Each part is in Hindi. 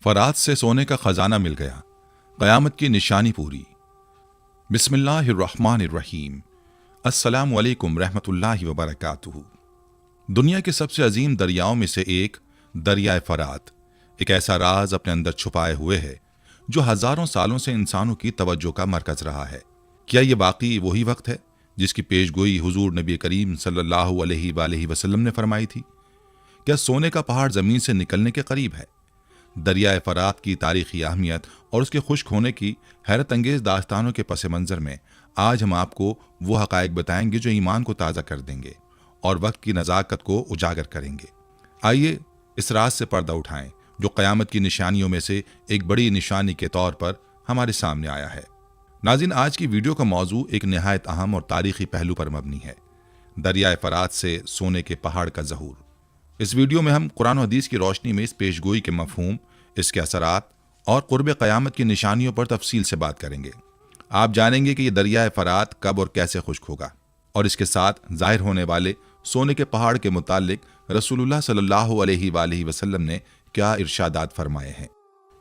फरात से सोने का खजाना मिल गया, क़यामत की निशानी पूरी। बिस्मिल्लाहिर्रहमानिर्रहीम। अस्सलामु अलैकुम रहमतुल्लाहि व बरकातुहू। दुनिया के सबसे अजीम दरियाओं में से एक दरियाए फरात एक ऐसा राज अपने अंदर छुपाए हुए है जो हजारों सालों से इंसानों की तवज्जो का मरकज रहा है। क्या ये वाकई वही वक्त है जिसकी पेशगोई हुजूर नबी करीम सल्लल्लाहु अलैहि वसल्लम ने फरमाई थी? क्या सोने का पहाड़ जमीन से निकलने के करीब है? दरियाए फरात की तारीखी अहमियत और उसके खुश्क होने की हैरत अंगेज दास्तानों के पस मंज़र में आज हम आपको वो हक़ाइक़ बताएंगे जो ईमान को ताज़ा कर देंगे और वक्त की नज़ाकत को उजागर करेंगे। आइए इस राज से पर्दा उठाएं जो क़यामत की निशानियों में से एक बड़ी निशानी के तौर पर हमारे सामने आया है। नाज़रीन, आज की वीडियो का मौजू एक नहायत अहम और तारीखी पहलू पर मबनी है, दरियाए फरात से सोने के पहाड़ का ज़हूर। इस वीडियो में हम कुरान और हदीस की रोशनी में इस पेशगोई के मफहूम, इसके असरात और क़ुर्ब क़यामत की निशानियों पर तफसील से बात करेंगे। आप जानेंगे कि यह दरियाए फरात कब और कैसे खुश्क होगा और इसके साथ ज़ाहिर होने वाले सोने के पहाड़ के मुतालिक रसूलुल्लाह सल्लल्लाहु अलैहि वसल्लम ने क्या इरशादात फरमाए हैं।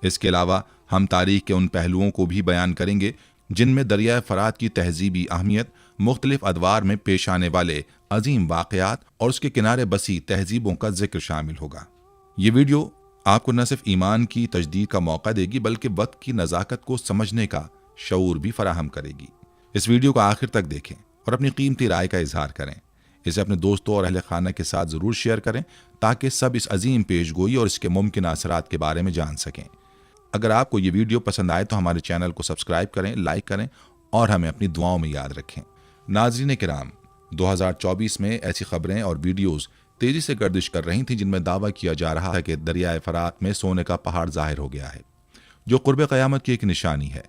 इसके अलावा हम तारीख के उन पहलुओं को भी बयान करेंगे जिनमें दरियाए फरात की तहजीबी अहमियत, मुख्तलिफ अदवार में पेश आने वाले अजीम वाक़यात और उसके किनारे बसी तहजीबों का जिक्र शामिल होगा। ये वीडियो आपको न सिर्फ ईमान की तजदीद का मौका देगी बल्कि वक्त की नज़ाकत को समझने का शऊर भी फराहम करेगी। इस वीडियो को आखिर तक देखें और अपनी कीमती राय का इजहार करें। इसे अपने दोस्तों और अहले खाना के साथ ज़रूर शेयर करें ताकि सब इस अजीम पेशगोई और इसके मुमकिन असरात के बारे में जान सकें। अगर आपको ये वीडियो पसंद आए तो हमारे चैनल को सब्सक्राइब करें, लाइक करें और हमें अपनी दुआओं में याद रखें। नाज़रीन किराम, 2024 में ऐसी खबरें और वीडियोस तेजी से गर्दिश कर रही थी जिनमें दावा किया जा रहा है कि दरियाए फरात में सोने का पहाड़ जाहिर हो गया है जो क़ुर्ब क़यामत की एक निशानी है।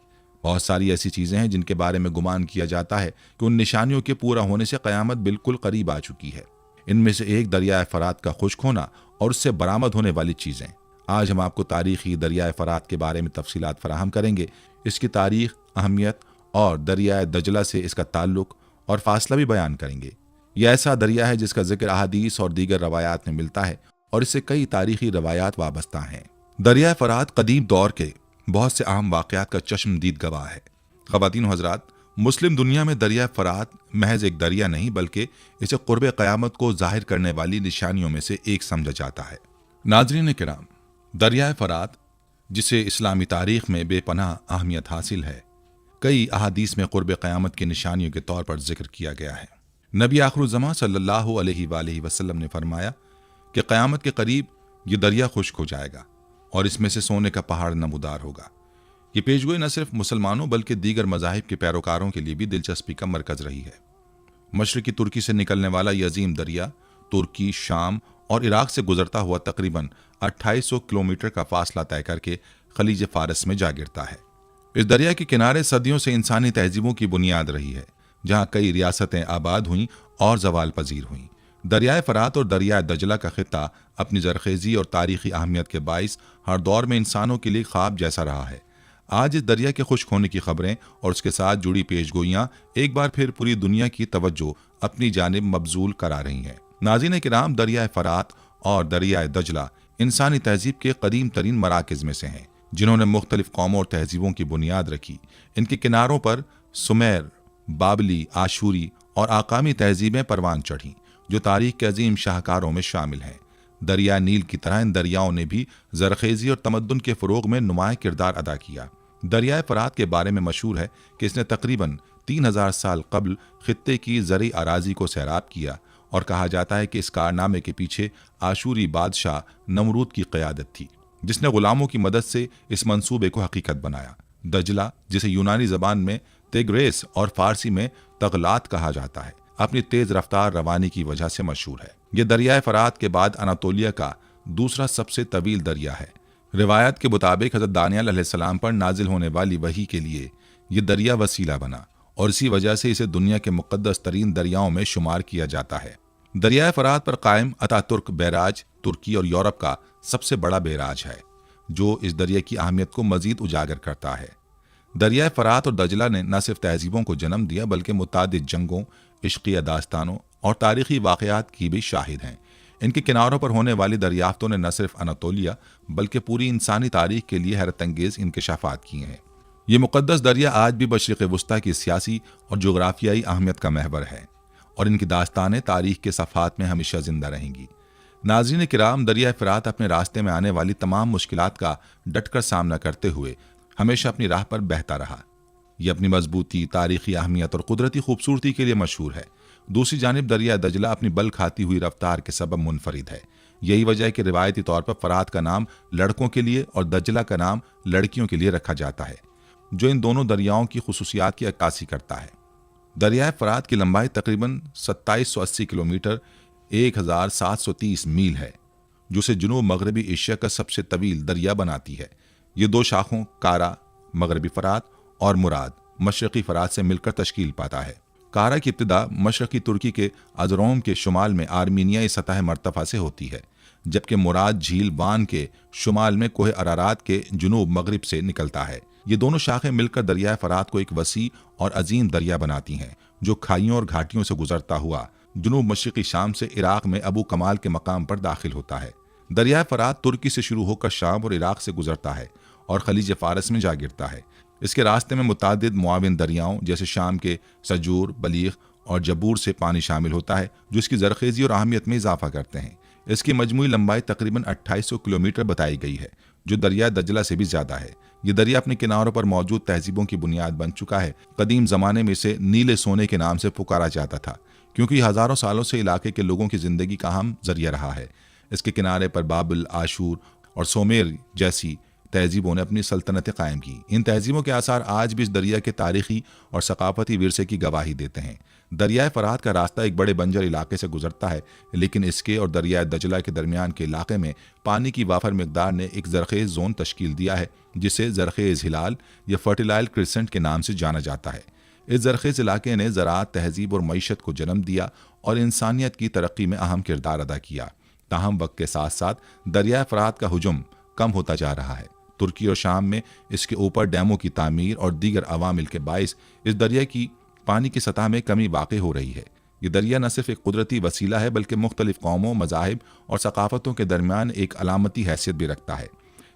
बहुत सारी ऐसी चीज़ें हैं जिनके बारे में गुमान किया जाता है कि उन निशानियों के पूरा होने से क़यामत बिल्कुल करीब आ चुकी है। इनमें से एक दरियाए फरात का खुश्क होना और उससे बरामद होने वाली चीज़ें। आज हम आपको तारीखी दरियाए फरात के बारे में तफसीलात फराहम करेंगे, इसकी तारीख, अहमियत और दरियाए दजला से इसका ताल्लुक और फासला भी बयान करेंगे। यह ऐसा दरिया है जिसका जिक्र अहादीस और दीगर रवायात में मिलता है और इससे कई तारीखी रवायात वाबस्ता हैं। दरियाए फरात कदीम दौर के बहुत से अहम वाक़यात का चश्मदीद गवाह है। ख़वातीन हज़रात, मुस्लिम दुनिया में दरियाए फरात महज एक दरिया नहीं बल्कि इसे क़ुर्ब क़यामत को जाहिर करने वाली निशानियों में से एक समझा जाता है। नाज़रीन किराम, दरियाए फरात जिसे इस्लामी तारीख़ में बेपनाह अहमियत हासिल है, कई अहादीस में क़ुर्ब क़यामत की निशानियों के तौर पर जिक्र किया गया है। नबी आखिरुज़्ज़मां सल्लल्लाहु अलैहि वसल्लम ने फरमाया कि क़यामत के करीब ये दरिया खुश्क हो जाएगा और इसमें से सोने का पहाड़ नमूदार होगा। ये पेशगोई न सिर्फ मुसलमानों बल्कि दीगर मज़ाहिब के पैरोकारों के लिए भी दिलचस्पी का मरकज़ रही है। मशरिकी तुर्की से निकलने वाला ये अजीम दरिया तुर्की, शाम और इराक से गुजरता हुआ तकरीबन 2800 किलोमीटर का फासला तय करके खलीज फारस में जा गिरता है। इस दरिया के किनारे सदियों से इंसानी तहजीबों की बुनियाद रही है, जहाँ कई रियासतें आबाद हुईं और जवाल पजीर हुईं। दरियाए फरात और दरियाए दजला का खित्ता अपनी जरखेज़ी और तारीखी अहमियत के बाइस हर दौर में इंसानों के लिए ख्वाब जैसा रहा है। आज इस दरिया के खुश्क होने की खबरें और उसके साथ जुड़ी पेशगोइयाँ एक बार फिर पूरी दुनिया की तवज्जो अपनी जानिब मबजूल करा रही हैं। नाज़रीन किराम, दरियाए फरात और दरियाए दजला इंसानी तहजीब के कदीम तरीन मराकज़ में से हैं जिन्होंने मुख्तलिफ कौमों और तहजीबों की बुनियाद रखी। इनके किनारों पर सुमेर, बाबली, आशूरी और आकामी तहजीबें परवान चढ़ीं जो तारीख के अजीम शाहकारों में शामिल हैं। दरिया नील की तरह इन दरियाओं ने भी जरखेज़ी और तमद्दुन के फ़रोग़ में नुमायाँ किरदार अदा किया। दरियाए फरात के बारे में मशहूर है कि इसने तकरीबन 3000 साल कबल खित्ते की ज़री अराज़ी को सैराब किया और कहा जाता है कि इस कारनामे के पीछे आशूरी बादशाह नमरूद की क़यादत थी जिसने ग़ुलामों की मदद से इस मंसूबे को हकीकत बनाया। दजला, जिसे यूनानी ज़बान में तेग्रेस और फ़ारसी में तगलात कहा जाता है, अपनी तेज़ रफ्तार रवानी की वजह से मशहूर है। यह दरियाए फरात के बाद अनातोलिया का दूसरा सबसे तवील दरिया है। रिवायत के मुताबिक हज़रत दानियल अलैहिस्सलाम पर नाजिल होने वाली वही के लिए यह दरिया वसीला बना और इसी वजह से इसे दुनिया के मुक़द्दस तरीन दरियाओं में शुमार किया जाता है। दरियाए फरात पर कायम अतातुर्क बैराज तुर्की और यूरोप का सबसे बड़ा बैराज है जो इस दरिया की अहमियत को मज़ीद उजागर करता है। दरियाए फरात और दजला ने न सिर्फ तहजीबों को जन्म दिया बल्कि मुतादिद जंगों, इश्क़िया दास्तानों और तारीख़ी वाक़यात की भी शाहिद हैं। इनके किनारों पर होने वाली दरियाफ्तों ने न सिर्फ अनातोलिया बल्कि पूरी इंसानी तारीख के लिए हैरत अंगेज इंकशाफात किए हैं। ये मुक़द्दस दरिया आज भी मशरिक़ वुस्ता की सियासी और जोग्राफियाई अहमियत का महवर है और इनकी दास्तानें तारीख के सफ़ात में हमेशा जिंदा रहेंगी। नाज़रीन किराम, दरिया फ़रात अपने रास्ते में आने वाली तमाम मुश्किलात का डटकर सामना करते हुए हमेशा अपनी राह पर बहता रहा। यह अपनी मजबूती, तारीखी अहमियत और कुदरती खूबसूरती के लिए मशहूर है। दूसरी जानिब दरिया दजला अपनी बल खाती हुई रफ्तार के सबब मुनफरिद है। यही वजह है कि रिवायती तौर पर फ़रात का नाम लड़कों के लिए और दजला का नाम लड़कियों के लिए रखा जाता है, जो इन दोनों दरियाओं की खुसूसियात की अक्कासी करता है। दरिया फ़रात की लंबाई तकरीबन 2780 किलोमीटर 1730 मील है, जो उसे जुनूब मगरबी एशिया का सबसे तवील दरिया बनाती है। ये दो शाखों कारा मगरबी फ़रात और मुराद मशरक़ी फ़रात से मिलकर तश्कील पाता है। कारा की इब्तिदा मशरक़ी तुर्की के अज़रोम के शुमाल में आर्मीनियाई सतह मरतफ़ा से होती है, जबकि मुराद झील वान के शुमाल में कोह अरारात के जुनूब मगरिब से निकलता है। ये दोनों शाखें मिलकर दरिया फ़रात को एक वसी और अजीम दरिया बनाती हैं, जो खाइयों और घाटियों से गुजरता हुआ जुनूब मशरक़ी शाम से इराक़ में अबू कमाल के मकाम पर दाखिल होता है। दरिया फ़रात तुर्की से शुरू होकर शाम और इराक़ से गुजरता है और खलीज फ़ारस में जा गिरता है। इसके रास्ते में मुतादिद मुआविन दरियाओं जैसे शाम के सजूर, बलीग और जबूर से पानी शामिल होता है, जो इसकी ज़रखेज़ी और अहमियत में इजाफा करते हैं। इसकी मजमूई लंबाई तकरीबन 2800 किलोमीटर बताई गई है, जो दरिया दजला से भी ज़्यादा है। ये दरिया अपने किनारों पर मौजूद तहजीबों की बुनियाद बन चुका है। कदीम ज़माने में इसे नीले सोने के नाम से पुकारा जाता था, क्योंकि हज़ारों सालों से इलाके के लोगों की ज़िंदगी का अहम ज़रिया रहा है। इसके किनारे पर बाबिल, आशूर और सोमेर जैसी तहजीबों ने अपनी सल्तनतें कायम की। इन तहजीबों के आसार आज भी इस दरिया के तारीखी और सकाफती विरसे की गवाही देते हैं। दरियाए फ़रात का रास्ता एक बड़े बंजर इलाके से गुजरता है, लेकिन इसके और दरियाए दजला के दरमियान के इलाके में पानी की वाफर मिकदार ने एक ज़रखेज़ जोन तश्कील दिया है, जिसे ज़रखेज़ हिलाल या फर्टिलाइल क्रिसेंट के नाम से जाना जाता है। इस ज़रखेज़ इलाके ने ज़राअत, तहजीब और मईशत को जन्म दिया और इंसानियत की तरक्की में अहम किरदार अदा किया। ताहम वक्त के साथ साथ दरियाए फ़रात का हुजूम कम होता जा रहा है। तुर्की और शाम में इसके ऊपर डैमों की तामीर और दीगर अवामिल के बाइस इस दरिया की पानी की सतह में कमी वाक़ई हो रही है। ये दरिया न सिर्फ एक कुदरती वसीला है, बल्कि मुख्तलिफ कौमों, मज़ाहिब और सकाफ़तों के दरमियान एक अलामती हैसियत भी रखता है।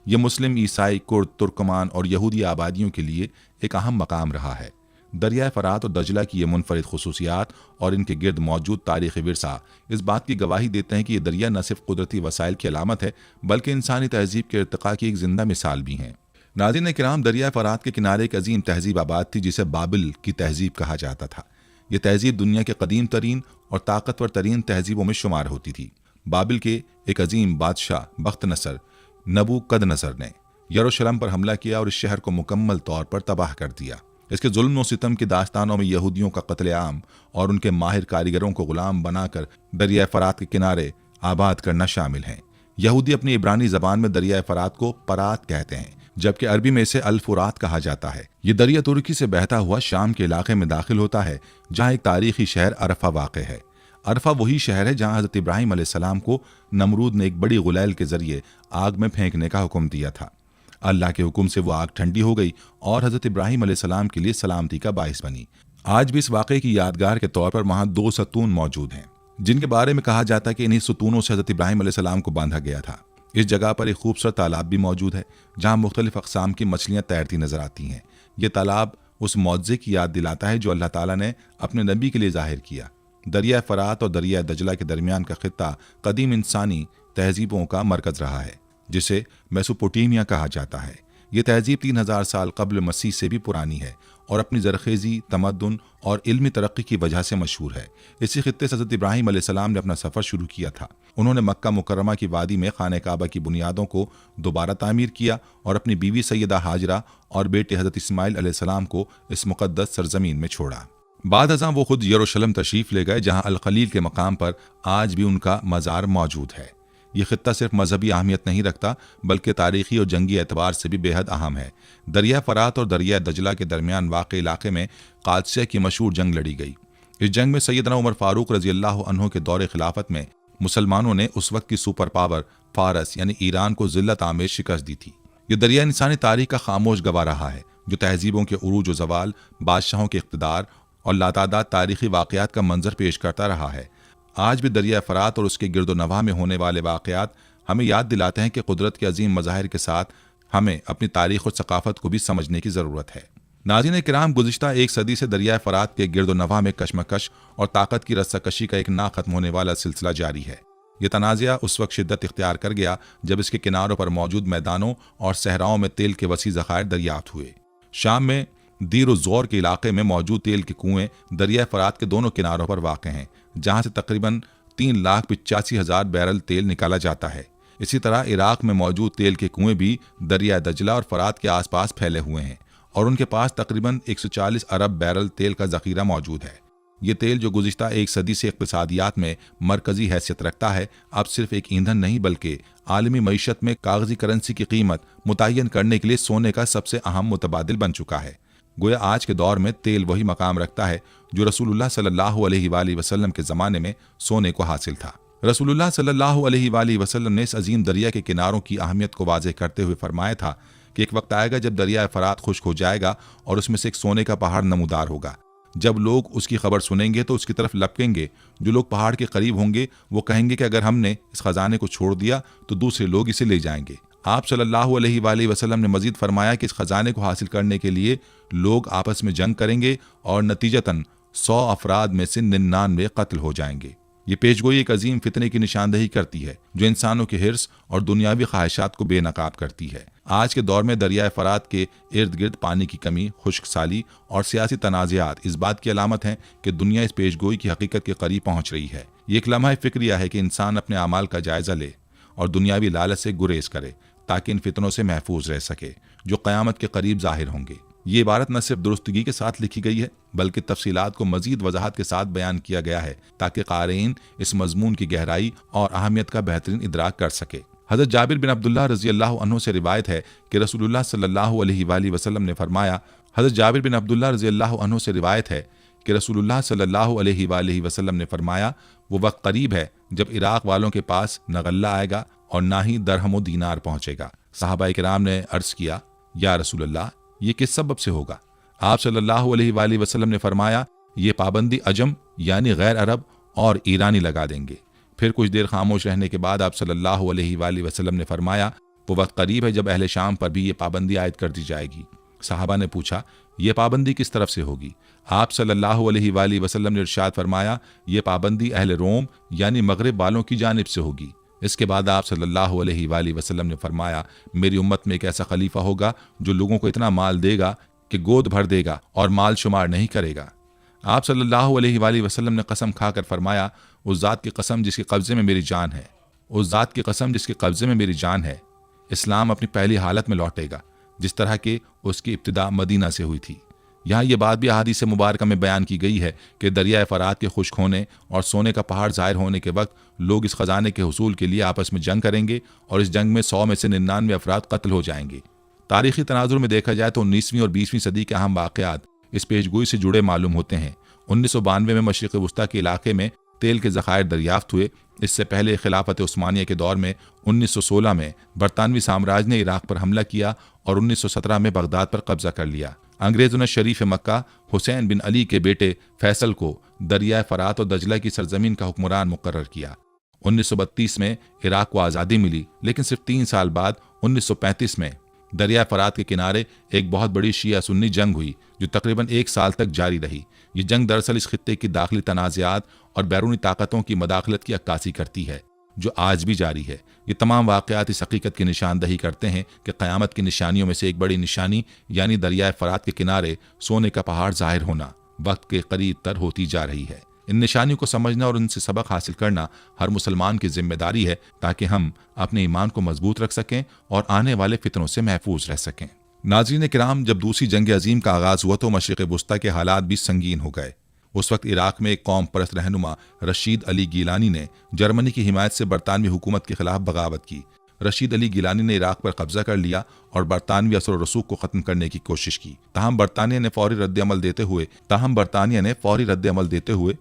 ये मुस्लिम, ईसाई, कुर्द, तुर्कमान और यहूदी आबादियों के लिए एक अहम मकाम रहा है। दरिया फ़रात और दजला की ये मुनफरिद खुसूसियात और इनके गिर्द मौजूद तारीख़ी विरसा इस बात की गवाही देते हैं कि ये दरिया न सिर्फ कुदरती वसाइल की अलामत है, बल्कि इंसानी तहजीब के इर्तिक़ा की एक जिंदा मिसाल भी हैं। नाज़रीन किराम, दरिया फ़रात के किनारे एक अजीम तहजीब आबाद थी, जिसे बाबिल की तहजीब कहा जाता था। यह तहजीब दुनिया के कदीम तरीन और ताकतवर तरीन तहजीबों में शुमार होती थी। बाबिल के एक अजीम बादशाह बख्तनसर नबूकदनसर ने यरूशलेम पर हमला किया और इस शहर को मुकम्मल तौर पर तबाह कर दिया। इसके जुल्म और सितम की दास्तानों में यहूदियों का कत्लेआम और उनके माहिर कारीगरों को गुलाम बनाकर दरिया फ़रात के किनारे आबाद करना शामिल हैं। यहूदी अपनी इब्रानी ज़बान में दरिया फ़रात को परात कहते हैं, जबकि अरबी में इसे अल फुरात कहा जाता है। ये दरिया तुर्की से बहता हुआ शाम के इलाके में दाखिल होता है, जहाँ एक तारीखी शहर अरफा वाक़ है। अरफा वही शहर है जहाँ हज़रत इब्राहीम अलैहिस्सलाम को नमरूद ने एक बड़ी गुलैल के जरिए आग में फेंकने का हुक्म दिया था। अल्लाह के हुक्म से वो आग ठंडी हो गई और हज़रत इब्राहीम अलैहिस्सलाम के लिए सलामती का बाइस बनी। आज भी इस वाक़े की यादगार के तौर पर वहाँ 2 सतून मौजूद हैं, जिनके बारे में कहा जाता है कि इन्हीं सतूनों से हज़रत इब्राहीम अलैहिस्सलाम को बांधा गया था। इस जगह पर एक खूबसूरत तालाब भी मौजूद है, जहाँ मुख्तलिफ अक़साम की मछलियाँ तैरती नजर आती हैं। ये तालाब उस मौज़े की याद दिलाता है जो अल्लाह ताला ने अपने नबी के लिए ज़ाहिर किया। दरिया फ़रात और दरिया दजला के दरमियान का खित्ता कदीम इंसानी तहजीबों का मरकज़ रहा है, जिसे मेसोपोटामिया कहा जाता है। ये तहजीब 3000 साल कब्ल मसीह से भी पुरानी है और अपनी ज़रखेज़ी, तमद्दुन और इल्मी तरक्की की वजह से मशहूर है। इसी खित्ते से हज़रत इब्राहीम अलैहिस्सलाम ने अपना सफ़र शुरू किया था। उन्होंने मक्का मुकर्रमा की वादी में खाने काबा की बुनियादों को दोबारा तामीर किया और अपनी बीवी सैयदा हाजरा और बेटे हज़रत इस्माइल अलैहिस्सलाम को इस मुक़द्दस सरजमीन में छोड़ा। बाद अज़ां वो खुद यरूशलेम तशरीफ़ ले गए, जहाँ अल खलील के मकाम पर आज भी उनका मज़ार मौजूद है। ये खित्ता सिर्फ मजहबी अहमियत नहीं रखता, बल्कि तारीखी और जंगी एतबार से भी बेहद अहम है। दरिया फ़रात और दरिया दजला के दरमियान वाक़ इलाके में कादसिया की मशहूर जंग लड़ी गई। इस जंग में सैयदना उमर फ़ारूक रज़ी अल्लाह अन्हु के दौरे खिलाफत में मुसलमानों ने उस वक्त की सुपर पावर फ़ारस यानी ईरान को ज़िल्लत आमेज शिकस्त दी थी। ये दरिया इंसानी तारीख का खामोश गवाह रहा है, जो तहजीबों के उरूज व ज़वाल, बादशाहों के इक़्तिदार और लातादाद तारीख़ी वाक़यात का मंजर पेश करता रहा है। आज भी दरिया फरात और उसके गिरदोनवाह में होने वाले वाक़यात हमें याद दिलाते हैं कि कुदरत के अजीम मज़ाहिर के साथ हमें अपनी तारीख़ और सकाफ़त को भी समझने की ज़रूरत है। नाज़रीन किराम, गुज़िश्ता एक सदी से दरिया फरात के गिरदोनवाह में कशमकश और ताकत की रस्साकशी का एक ना ख़त्म होने वाला सिलसिला जारी है। ये तनाज़ा उस वक्त शिद्दत इख्तियार कर गया जब इसके किनारों पर मौजूद मैदानों और सहराओं में तेल के वसी ज़खायर दरियाफ्त हुए। शाम में दीर ज़ोर के इलाके में मौजूद तेल के कुएं दरिया फरात के दोनों किनारों पर वाक़ हैं, जहाँ से तकरीबन 3,85,000 बैरल तेल निकाला जाता है। इसी तरह इराक़ में मौजूद तेल के कुएं भी दरिया दजला और फरात के आसपास फैले हुए हैं और उनके पास तकरीबन 140 अरब बैरल तेल का ज़ख़ीरा मौजूद है। ये तेल जो गुज़िश्ता एक सदी से इक़्तिसादियात में मरकज़ी हैसियत रखता है, अब सिर्फ एक ईंधन नहीं बल्कि आलमी मईशत में कागज़ी करेंसी की कीमत मुतय्यन करने के लिए सोने का सबसे अहम मुतबादिल बन चुका है। गोया आज के दौर में तेल वही मकाम रखता है जो रसूलुल्लाह सल्लल्लाहु अलैहि वसल्लम के ज़माने में सोने को हासिल था। रसूलुल्लाह सल्लल्लाहु अलैहि वसल्लम ने इस अजीम दरिया के किनारों की अहमियत को वाज़ेह करते हुए फरमाया था कि एक वक्त आएगा जब दरिया फरात खुश्क हो जाएगा और उसमें से एक सोने का पहाड़ नमूदार होगा। जब लोग उसकी खबर सुनेंगे तो उसकी तरफ लपकेंगे। जो लोग पहाड़ के करीब होंगे वो कहेंगे कि अगर हमने इस खजाने को छोड़ दिया तो दूसरे लोग इसे ले जाएंगे। आप सल्लल्लाहु अलैहि वसल्लम ने मजीद फरमाया कि इस खजाने को हासिल करने के लिए लोग आपस में जंग करेंगे और नतीजतन 100 अफराद में से 99 कत्ल हो जाएंगे। ये पेशगोई एक अजीम फितने की निशानदही करती है जो इंसानों के हिर्स और दुनियावी ख्वाहिशात को बेनकाब करती है। आज के दौर में दरियाए फरात के इर्द गिर्द पानी की कमी, खुश्क साली और सियासी तनाज़ात इस बात की अलामत हैं कि दुनिया इस पेशगोई की हकीकत के करीब पहुँच रही है। ये एक लम्हा फिक्रिया है कि इंसान अपने अमाल का जायज़ा ले और दुनियावी लालच से गुरेज करे ताकि इन फितनों से महफूज रह सके जो क़यामत के करीब ज़ाहिर होंगे। ये इबारत न सिर्फ दुरुस्तगी के साथ लिखी गई है बल्कि तफसीलात को मजीद वजाहत के साथ बयान किया गया है ताकि क़ारीन इस मजमून की गहराई और अहमियत का बेहतरीन इदराक कर सके। हज़रत जाबिर बिन अब्दुल्लाह रज़ी अल्लाह अन्हु से रिवायत है कि रसूलुल्लाह सल्लल्लाहु अलैहि वसल्लम ने फरमाया। हज़रत जाबिर बिन अब्दुल्लाह रज़ी अल्लाह अन्हु से रिवायत है कि रसूलुल्लाह सल्लल्लाहु अलैहि वसल्लम ने फरमाया, वो वक्त करीब है जब इराक़ वालों के पास न गल्ला आएगा और ना ही दरहम व दीनार पहुँचेगा। सहाबाए किराम ने अर्ज़ किया, या रसूलल्लाह, ये किस सबब से होगा? आप सल्लल्लाहु अलैहि वसल्लम ने फरमाया, ये पाबंदी अजम यानी गैर अरब और ईरानी लगा देंगे। फिर कुछ देर खामोश रहने के बाद आप सल्लल्लाहु अलैहि वसल्लम ने फरमाया, वो वक्त करीब है जब अहले शाम पर भी ये पाबंदी आयद कर दी जाएगी। सहाबा ने पूछा, ये पाबंदी किस तरफ से होगी? आप सल्लल्लाहु अलैहि वसल्लम ने इरशाद फरमाया, ये पाबंदी अहले रोम यानी मगरिब वालों की जानिब से होगी। इसके बाद आप सल्लल्लाहु अलैहि वसल्लम ने फरमाया, मेरी उम्मत में एक ऐसा खलीफा होगा जो लोगों को इतना माल देगा कि गोद भर देगा और माल शुमार नहीं करेगा। आप सल्लल्लाहु अलैहि वसल्लम ने कसम खाकर फरमाया, उस ज़ात की कसम जिसके कब्ज़े में मेरी जान है, उस ज़ात की कसम जिसके कब्ज़े में मेरी जान है, इस्लाम अपनी पहली हालत में लौटेगा जिस तरह के उसकी इब्तिदा मदीना से हुई थी। यहाँ ये बात भी अहादीस मुबारका में बयान की गई है कि दरिया फरात के खुश्क होने और सोने का पहाड़ ज़ाहिर होने के वक्त लोग इस ख़जाने के हुसूल के लिए आपस में जंग करेंगे और इस जंग में 100 में से 99 अफराद कत्ल हो जाएंगे। तारीख़ी तनाजुर में देखा जाए तो 19वीं और 20वीं सदी के अहम वाक़यात इस पेशगोई से जुड़े मालूम होते हैं। 1992 में मशरिक़ वस्ता के इलाके में तेल के ज़खायर दरियाफ्त हुए। इससे पहले खिलाफत उस्मानिया के दौर में 1916 में बरतानवी साम्राज्य ने इराक़ पर हमला किया और 1917 में बगदाद पर कब्ज़ा कर लिया। अंग्रेज़ों ने शरीफ मक्का हुसैन बिन अली के बेटे फैसल को दरिया फरात और दजला की सरजमीन का हुक्मरान मुकर्रर किया। 1932 में इराक़ को आज़ादी मिली, लेकिन सिर्फ 3 साल बाद 1935 में दरिया फरात के किनारे एक बहुत बड़ी शिया सुन्नी जंग हुई जो तकरीबन 1 साल तक जारी रही। ये जंग दरअसल इस खित्ते की दाखिली तनाज़ात और बैरूनी ताकतों की मदाखलत की अक्कासी करती है जो आज भी जारी है। ये तमाम वाक़यात इस हकीकत की निशानदही करते हैं कि क़यामत की निशानियों में से एक बड़ी निशानी यानी दरियाए फरात के किनारे सोने का पहाड़ ज़ाहिर होना वक्त के करीब तर होती जा रही है। इन निशानियों को समझना और उनसे सबक हासिल करना हर मुसलमान की जिम्मेदारी है ताकि हम अपने ईमान को मजबूत रख सकें और आने वाले फितनों से महफूज रह सकें। नाज़रीन किराम, जब दूसरी जंग अजीम का आगाज़ हुआ तो मशरिक़ वस्ता के हालात भी संगीन हो गए। उस वक्त इराक़ में एक कौम परस्त रहनुमा रशीद अली गिलानी ने जर्मनी की हिमायत से बरतानवी हुकूमत के खिलाफ बगावत की। रशीद अली गिलानी ने इराक़ पर कब्जा कर लिया और बरतानवी असर और रसूख को ख़त्म करने की कोशिश की। ताहम बरतानिया ने फौरी रद्द-ए-अमल देते हुए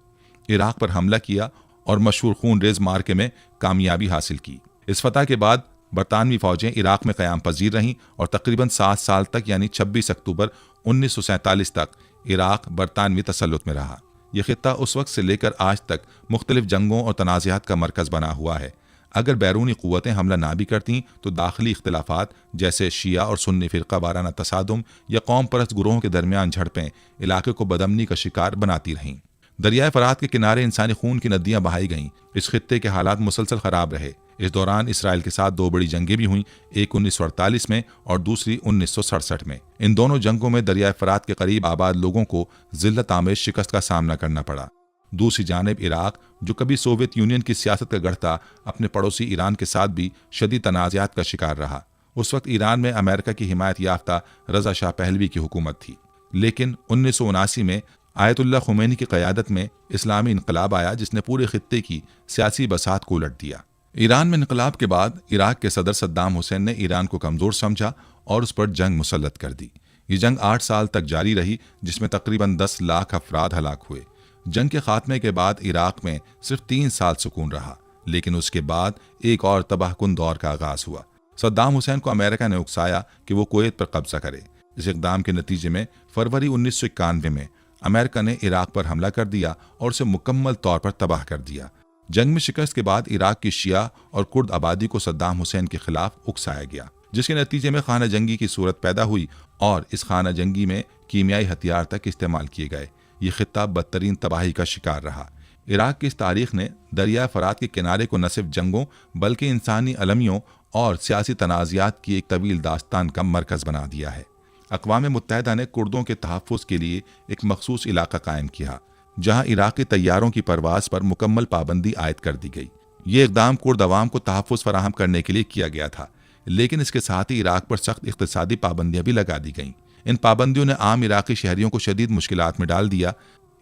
इराक़ पर हमला किया और मशहूर खून रेज़ मार्के में कामयाबी हासिल की। इस फतह के बाद बरतानवी फ़ौजें इराक़ में क़याम पजीर रहीं और तकरीबन 7 साल तक यानी 26 अक्टूबर 1947 तक इराक़ बरतानवी तसल्लुत में रहा। यह खित्ता उस वक्त से लेकर आज तक मुख्तलिफ जंगों और तनाज़ात का मरकज़ बना हुआ है। अगर बैरूनी क़ुव्वतें हमला ना भी करतीं तो दाखिली इख्तिलाफ़ात जैसे शिया और सुन्नी फ़िरक़ा वाराना तसादुम या कौम परस्त गुरोहों के दरमियान झड़पें इलाके को बदअमनी का शिकार बनाती रहीं। दरियाए फ़रात के किनारे इंसानी खून की नदियाँ बहाई गईं। इस खित्ते के हालात मुसलसल ख़राब रहे। इस दौरान इसराइल के साथ दो बड़ी जंगें भी हुईं, एक 1948 में और दूसरी 1967 में। इन दोनों जंगों में दरियाए फ़रात के करीब आबाद लोगों को ज़िल्लत आमेज़ शिकस्त का सामना करना पड़ा। दूसरी जानिब इराक, जो कभी सोवियत यूनियन की सियासत का गढ़ था, अपने पड़ोसी ईरान के साथ भी शदीद तनाज़ात का शिकार रहा। उस वक्त ईरान में अमेरिका की हिमायत याफ्ता रज़ा शाह पहलवी की हुकूमत थी, लेकिन 1979 में आयतुल्लाह खुमैनी की क़यादत में इस्लामी इनकलाब आया, जिसने पूरे खित्ते की सियासी बसात को उलट दिया। ईरान में इनकलाब के बाद इराक के सदर सद्दाम हुसैन ने ईरान को कमज़ोर समझा और उस पर जंग मुसल्लत कर दी। ये जंग 8 साल तक जारी रही, जिसमें तकरीबन 10 लाख अफराद हलाक हुए। जंग के खात्मे के बाद इराक में सिर्फ 3 साल सुकून रहा, लेकिन उसके बाद एक और तबाहकुन दौर का आगाज हुआ। सद्दाम हुसैन को अमेरिका ने उकसाया कि वो कुवैत पर कब्जा करे। इस इक़दाम के नतीजे में फरवरी 1991 में अमेरिका ने इराक पर हमला कर दिया और उसे मुकम्मल तौर पर तबाह कर दिया। जंग में शिकस्त के बाद इराक की शिया और कुर्द आबादी को सद्दाम हुसैन के खिलाफ उकसाया गया, जिसके नतीजे में खाना जंगी की सूरत पैदा हुई और इस खाना जंगी में कीमियाई हथियार तक इस्तेमाल किए गए। ये खित्ता बदतरीन तबाही का शिकार रहा। इराक की इस तारीख ने दरिया फ़रात के किनारे को न सिर्फ जंगों बल्कि इंसानी अलमियों और सियासी तनाज़ात की एक तवील दास्तान का मरकज़ बना दिया है। अक़वाम मुत्तहिदा ने कुर्दों के तहफ़्फ़ुज़ के लिए एक मखसूस इलाका कायम किया, जहाँ इराक़ी तैयारों की परवाज़ पर मुकम्मल पाबंदी आयद कर दी गई। ये इक़दाम कुर्द अवाम को तहफ़्फ़ुज़ फराहम करने के लिए किया गया था, लेकिन इसके साथ ही इराक पर सख्त इक़्तिसादी पाबंदियाँ भी लगा दी गईं। इन पाबंदियों ने आम इराक़ी शहरियों को शदीद मुश्किलात में डाल दिया।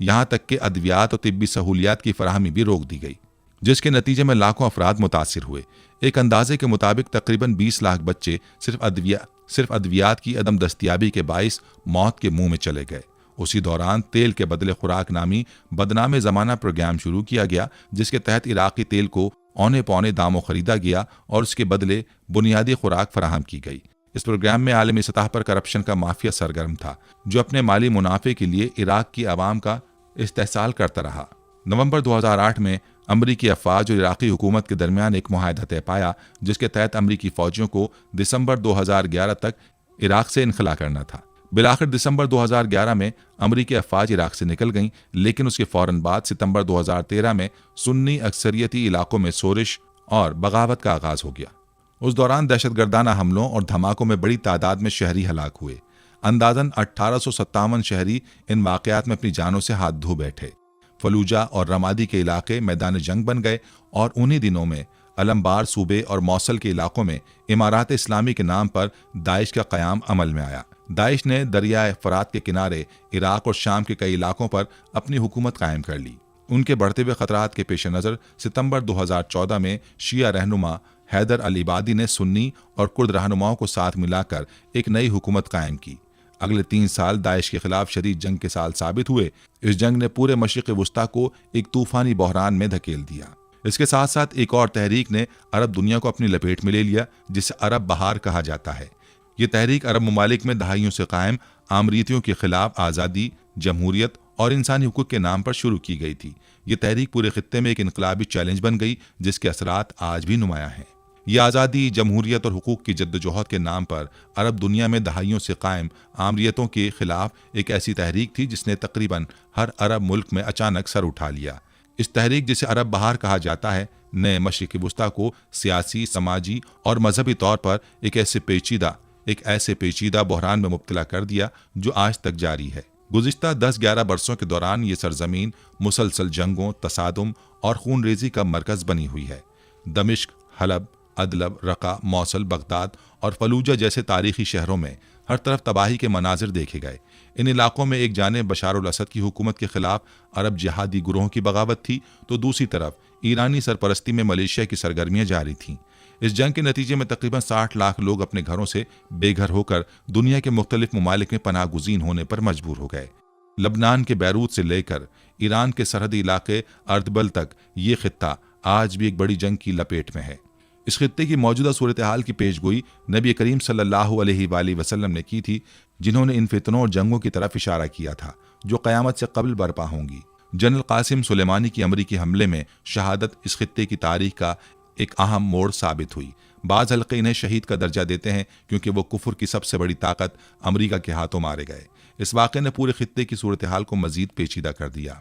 यहाँ तक कि अद्वियात और तिब्बी सहूलियात की फराहमी भी रोक दी गई, जिसके नतीजे में लाखों अफराद मुतासिर हुए। एक अंदाजे के मुताबिक तकरीबन 20 लाख बच्चे सिर्फ अद्वियात की अदम दस्तियाबी के बाइस मौत के मुंह में चले गए। उसी दौरान तेल के बदले खुराक नामी बदनामे ज़माना प्रोग्राम शुरू किया गया, जिसके तहत इराक़ी तेल को औने पौने दामों खरीदा गया और उसके बदले बुनियादी खुराक फराहम की गई। इस प्रोग्राम में आलमी सतह पर करप्शन का माफिया सरगर्म था, जो अपने माली मुनाफे के लिए इराक की आवाम का इस्तेहसाल करता रहा। नवंबर 2008 में अमरीकी अफवाज और इराक़ी हुकूमत के दरमियान एक मुआहदा तय पाया, जिसके तहत अमरीकी फ़ौजियों को दिसंबर 2011 तक इराक से इनखला करना था। बिलाखिर दिसंबर 2011 में अमरीकी अफवाज इराक से निकल गईं, लेकिन उसके फ़ौरन बाद सितंबर 2013 में सुन्नी अक्सरियती इलाकों में शोरिश और बगावत का आगाज़ हो गया। उस दौरान दहशतगर्दाना हमलों और धमाकों में बड़ी तादाद में शहरी हलाक हुए। अंदाज़न 1857 शहरी इन वाक़यात में अपनी जानों से हाथ धो बैठे। फलूजा और रमादी के इलाके मैदान जंग बन गए और उन्हीं दिनों में अलमबार सूबे और मौसल के इलाकों में इमारात इस्लामी के नाम पर दाइश का क़याम अमल में आया। दाइश ने दरियाए फ़रात के किनारे इराक और शाम के कई इलाकों पर अपनी हुकूमत कायम कर ली। उनके बढ़ते हुए ख़तरात के पेश नज़र सितंबर 2014 में शिया रहनुमा हैदर अल इबादी ने सुन्नी और कुर्द रहनुमाओं को साथ मिलाकर एक नई हुकूमत कायम की। अगले 3 साल दाइश के खिलाफ शदीद जंग के साल साबित हुए। इस जंग ने पूरे मशरिक़ वुस्ता को एक तूफ़ानी बहरान में धकेल दिया। इसके साथ साथ एक और तहरीक ने अरब दुनिया को अपनी लपेट में ले लिया, जिसे अरब बहार कहा जाता है। ये तहरीक अरब ममालिक में दहाइयों से कायम आमरीतियों के खिलाफ आज़ादी, जमहूरियत और इंसानी हुकूक के नाम पर शुरू की गई थी। ये तहरीक पूरे खित्ते में एक इनकलाबी चैलेंज बन गई, जिसके असरात आज भी नुमायां हैं। ये आज़ादी, जमहूरियत और हुकूक की जद्दोजहद के नाम पर अरब दुनिया में दहाइयों से कायम आमरीतों के खिलाफ एक ऐसी तहरीक थी जिसने तकरीबन हर अरब मुल्क में अचानक सर उठा लिया। इस तहरीक, जिसे अरब बहार कहा जाता है, ने मशरिक़ी वुस्ता को सियासी, समाजी और मजहबी तौर पर एक ऐसे पेचीदा बहरान में मुब्तला कर दिया जो आज तक जारी है। गुज़िश्ता 10-11 बरसों के दौरान ये सरजमीन मुसलसल जंगों, तसादुम और खूनरेज़ी का मरकज़ बनी हुई है। दमिश्क, हलब, अदलब, रक़ा, मौसल, बगदाद और फलूजा जैसे तारीख़ी शहरों में हर तरफ तबाही के मनाजिर देखे गए। इन इलाकों में एक जानिब बशार अल असद की हुकूमत के खिलाफ अरब जिहादी गुरोहों की बगावत थी, तो दूसरी तरफ ईरानी सरपरस्ती में मलेशिया की सरगर्मियाँ जारी थीं। इस जंग के नतीजे में तकरीबन 60 लाख लोग अपने घरों से बेघर होकर दुनिया के मुख्तलिफ ममालिक में पनाह गुज़ीन होने पर मजबूर हो गए। लबनान के बैरूत से लेकर ईरान के सरहदी इलाके अर्दबल तक ये खित्ता आज भी एक बड़ी जंग की लपेट में है। इस खित्ते की मौजूदा सूरत हाल की पेशगोई नबी करीम सल्लल्लाहु अलैहि वसल्लम ने की थी, जिन्होंने इन फितनों और जंगों की तरफ इशारा किया था जो क़यामत से कबल बरपा होंगी। जनरल कासिम सुलेमानी की अमरीकी हमले में शहादत इस खित्ते की तारीख का एक अहम मोड़ साबित हुई। बाज़ हल्के इन्हें शहीद का दर्जा देते हैं क्योंकि वो कुफर की सबसे बड़ी ताकत अमरीका के हाथों मारे गए। इस वाक़े ने पूरे खित्ते की सूरत हाल को मजीद पेचीदा कर दिया।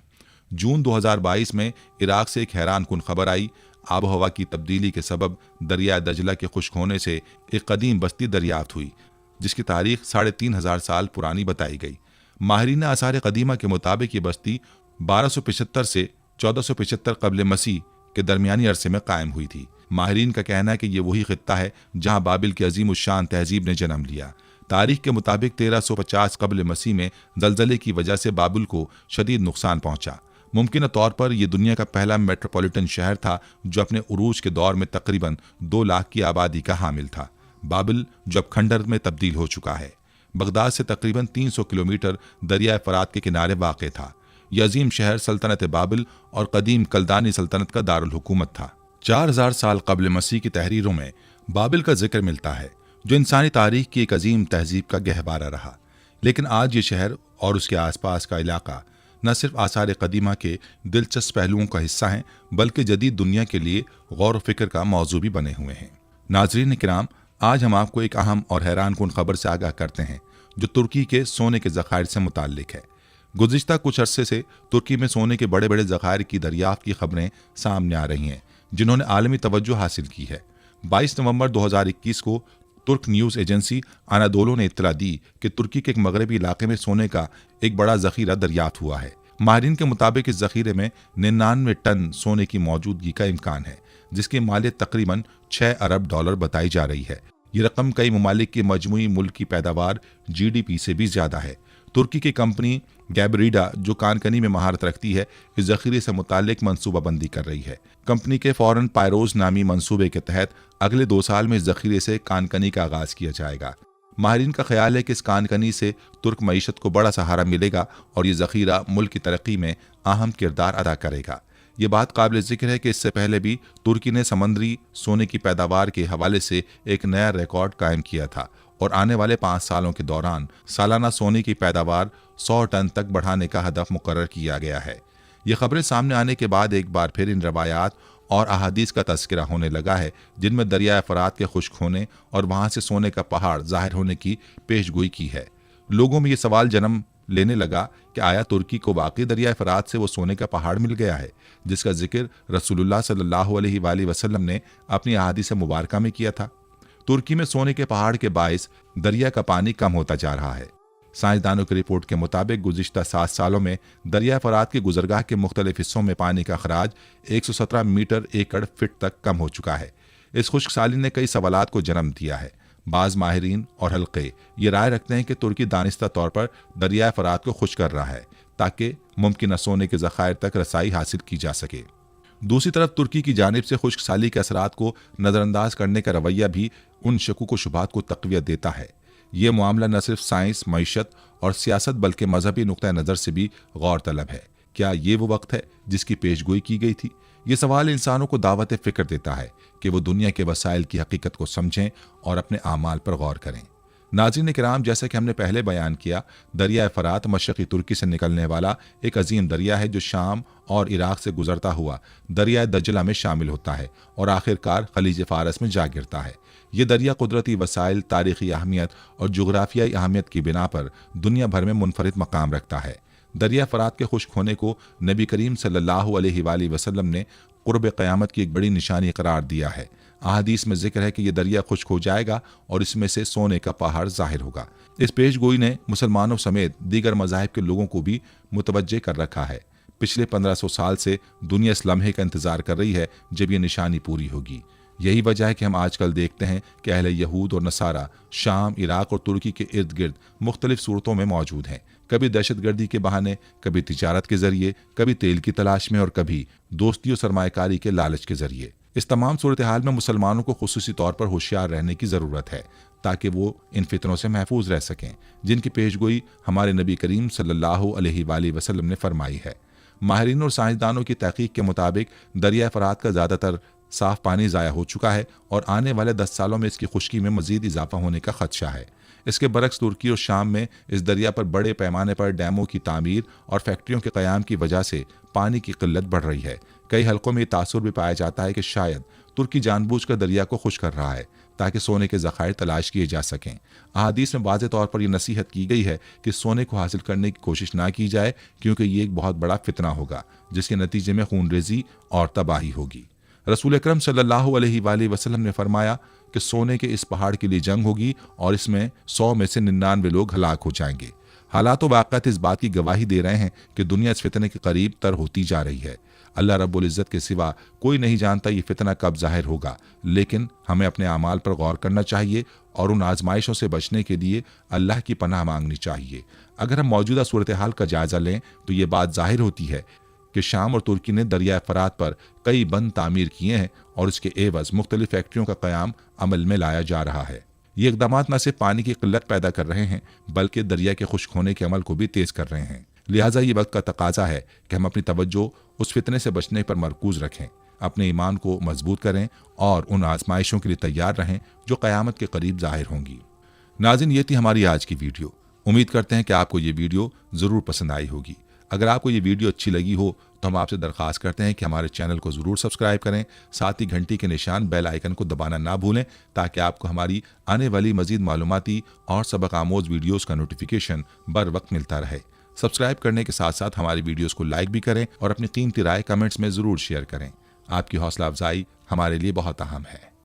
जून 2022 में इराक से एक हैरान कुन खबर आई। आब हवा की तब्दीली के सबब दरिया दजला के खुश्क होने से एक कदीम बस्ती दरियाफ्त हुई जिसकी तारीख 3500 साल पुरानी बताई गई। माहिरीन आसार कदीमा के मुताबिक ये बस्ती 1275 से 1475 कबल मसीह के दरमियानी अरसे में कायम हुई थी। माहिरीन का कहना है कि ये वही खित्ता है जहां बाबिल की अजीम उशान तहजीब ने जन्म लिया। तारीख के मुताबिक 1350 कबल मसीह में जलजले की वजह से बाबिल को शदीद नुकसान पहुंचा। मुमकिन तौर पर यह दुनिया का पहला मेट्रोपॉलिटन शहर था जो अपने उरूज के दौर में तकरीबन 2 लाख की आबादी का हामिल था। बाबिल जो अब खंडर में तब्दील हो चुका है, बगदाद से तकरीबन 300 किलोमीटर दरिया फरात के किनारे वाक़ था। यह अजीम शहर सल्तनत बाबिल और कदीम कलदानी सल्तनत का दारुल हुकूमत था। 4000 साल कबल मसीह की तहरीरों में बाबिल का जिक्र मिलता है जो इंसानी तारीख की एक अजीम तहजीब का गहवारा रहा। लेकिन आज ये शहर और उसके आसपास का इलाका न सिर्फ आसार कदीमा के दिलचस्प पहलुओं का हिस्सा हैं बल्कि जदीद दुनिया के लिए गौर व फिक्र का मौजू भी बने हुए हैं। नाजरीन किराम, आज हम आपको एक अहम और हैरान कुन खबर से आगाह करते हैं जो तुर्की के सोने के ज़खायर से मुताल्लिक है। गुज़िश्ता कुछ अरसे से तुर्की में सोने के बड़े बड़े ज़खायर की दरियाफ्त की खबरें सामने आ रही हैं जिन्होंने आलमी तवज्जो हासिल की है। 22 नवंबर 2021 को तुर्क न्यूज़ एजेंसी अनादोलो ने इत्तला दी कि तुर्की के एक मगरबी इलाके में सोने का एक बड़ा ज़ख़ीरा दरियाफ्त हुआ है। माहिरीन के मुताबिक इस ज़ख़ीरे में 99 टन सोने की मौजूदगी का इम्कान है जिसकी मालियत तकरीबन 6 अरब डॉलर बताई जा रही है। ये रकम कई ममालिक की मजमूई मुल्क की पैदावार GDP से भी ज़्यादा है। तुर्की की कंपनी गैबरीडा जो कानकनी में महारत रखती है इस ज़ख़ीरे से मुताल्लिक मनसूबाबंदी कर रही है। कंपनी के फॉरन पायरोज नामी मंसूबे के तहत अगले 2 साल में इस ज़ख़ीरे से कानकनी का आगाज़ किया जाएगा। माहिरीन का ख्याल है कि इस कानकनी से तुर्क मईशत को बड़ा सहारा मिलेगा और ये ज़ख़ीरा मुल्क की तरक्की में अहम किरदार अदा करेगा। ये बात काबिल ज़िक्र है कि इससे पहले भी तुर्की ने समंदरी सोने की पैदावार के हवाले से एक नया रिकॉर्ड कायम किया था और आने वाले 5 सालों के दौरान सालाना सोने की पैदावार 100 टन तक बढ़ाने का हदफ मुकर्रर किया गया है। ये खबरें सामने आने के बाद एक बार फिर इन रवायात और अहादीस का तज़किरा होने लगा है जिनमें दरिया फरात के खुश्क होने और वहाँ से सोने का पहाड़ ज़ाहिर होने की पेशगोई की है। लोगों में ये सवाल जन्म लेने लगा कि आया तुर्की को वाकई दरिया फरात से वो सोने का पहाड़ मिल गया है जिसका जिक्र रसूलुल्लाह सल्लल्लाहु अलैहि वसल्लम ने अपनी अहादीस मुबारका में किया था। तुर्की में सोने के पहाड़ के बायस दरिया का पानी कम होता जा रहा है। साइंसदानों की रिपोर्ट के मुताबिक गुज़िश्ता 7 सालों में दरिया फरात के गुजरगाह के मुख्तलिफ हिस्सों में पानी का अखराज 117 मीटर एकड़ फिट तक कम हो चुका है। इस खुश्क साली ने कई सवालात को जन्म दिया है। बाज़ माहिरीन और हल्के ये राय रखते हैं कि तुर्की दानिस्ता तौर पर दरिया फरात को खुश कर रहा है ताकि मुमकिन सोने के ज़खायर तक रसाई हासिल की जा सके। दूसरी तरफ तुर्की की जानिब से खुश्क साली के असरात को नज़रअंदाज करने का रवैया भी उन शकूक व शुबात को तक़वियत देता है। ये मामला न सिर्फ साइंस, मईशत और सियासत बल्कि मजहबी नुक्ता नज़र से भी गौर तलब है। क्या ये वो वक्त है जिसकी पेशगोई की गई थी? ये सवाल इंसानों को दावत फ़िक्र देता है कि वो दुनिया के वसाइल की हकीकत को समझें और अपने आमाल पर गौर करें। नाज़रीन किराम, जैसे कि हमने पहले बयान किया, दरिया फरात मशरक़ी तुर्की से निकलने वाला एक अजीम दरिया है जो शाम और इराक से गुजरता हुआ दरिया दजला में शामिल होता है और आखिरकार खलीज फ़ारस में जा गिरता है। ये दरिया कुदरती वसाइल, तारीख़ी अहमियत और जोग्राफियाई अहमियत की बिना पर दुनिया भर में मुनफरिद मकाम रखता है। दरिया फरात के खुश्क होने को नबी करीम सल्लल्लाहु अलैहि वसल्लम ने क़ुर्ब क़यामत की एक बड़ी निशानी करार दिया है। अहादीस में जिक्र है कि यह दरिया खुश्क हो जाएगा और इसमें से सोने का पहाड़ ज़ाहिर होगा। इस पेशगोई ने मुसलमानों समेत दीगर मज़ाहिब के लोगों को भी मुतवज्जे कर रखा है। पिछले 1500 साल से दुनिया इस लम्हे का इंतज़ार कर रही है जब यह निशानी पूरी होगी। यही वजह है कि हम आजकल देखते हैं कि अहले यहूद और नसारा शाम, इराक और तुर्की के इर्द गिर्द मुख्तलिफ सूरतों में मौजूद हैं। कभी दहशतगर्दी के बहाने, कभी तिजारत के जरिए, कभी तेल की तलाश में और कभी दोस्ती और सरमायाकारी के लालच के जरिए। इस तमाम सूरत हाल में मुसलमानों को खुसूसी तौर पर होशियार रहने की ज़रूरत है ताकि वो इन फितनों से महफूज रह सकें जिनकी पेशगोई हमारे नबी करीम सल्लल्लाहु अलैहि वसल्लम ने फरमाई है। माहिरीन और साइंसदानों की तहकीक के मुताबिक दरिया फरात का ज़्यादातर साफ पानी ज़ाया हो चुका है और आने वाले 10 सालों में इसकी खुश्की में मजीद इजाफा होने का खदशा है। इसके बरक्स तुर्की और शाम में इस दरिया पर बड़े पैमाने पर डैमों की तामीर और फैक्ट्रियों के क़याम की वजह से पानी की किल्लत बढ़ रही है। कई हलकों में तासुर भी पाया जाता है कि शायद तुर्की जानबूझकर दरिया को खुश कर रहा है ताकि सोने के ज़खायर तलाश किए जा सकें। अहादीस में वाज़े तौर पर यह नसीहत की गई है कि सोने को हासिल करने की कोशिश ना की जाए, क्योंकि ये एक बहुत बड़ा फितना होगा जिसके नतीजे में खूनरेज़ी और तबाही होगी। रसूल अकरम सल्लल्लाहु अलैहि वसल्लम ने फरमाया कि सोने के इस पहाड़ के लिए जंग होगी और इसमें 100 में से 99 लोग हलाक हो जाएंगे। हालात व वाक़यात इस बात की गवाही दे रहे हैं कि दुनिया इस फितने के करीब तर होती जा रही है। अल्लाह रब्बुल इज़्ज़त के सिवा कोई नहीं जानता ये फितना कब ज़ाहिर होगा, लेकिन हमें अपने अमाल पर गौर करना चाहिए और उन आजमाइशों से बचने के लिए अल्लाह की पनाह मांगनी चाहिए। अगर हम मौजूदा सूरत हाल का जायज़ा लें तो ये बात ज़ाहिर होती है कि शाम और तुर्की ने दरिया फ़रात पर कई बंद तामीर किए हैं और इसके एवज़ मुख्तलिफ फैक्ट्रियों का क़याम अमल में लाया जा रहा है। ये इक़दाम न सिर्फ पानी की किल्लत पैदा कर रहे हैं बल्कि दरिया के खुश्क होने के अमल को भी तेज़ कर रहे हैं। लिहाजा ये वक्त का तकाजा है कि हम अपनी तवज्जो उस फितने से बचने पर मरकूज़ रखें, अपने ईमान को मजबूत करें और उन आजमाइशों के लिए तैयार रहें जो क़यामत के करीब ज़ाहिर होंगी। नाज़रीन, ये थी हमारी आज की वीडियो। उम्मीद करते हैं कि आपको ये वीडियो ज़रूर पसंद आई होगी। अगर आपको ये वीडियो अच्छी लगी हो तो हम आपसे दरख्वास्त करते हैं कि हमारे चैनल को ज़रूर सब्सक्राइब करें, साथ ही घंटी के निशान बेल आइकन को दबाना ना भूलें ताकि आपको हमारी आने वाली मज़ीद मालूमाती और सबक आमोज़ वीडियोज़ का नोटिफिकेशन बर वक्त मिलता रहे। सब्सक्राइब करने के साथ साथ हमारी वीडियोज़ को लाइक भी करें और अपनी कीमती राय कमेंट्स में ज़रूर शेयर करें। आपकी हौसला अफजाई हमारे लिए बहुत अहम है।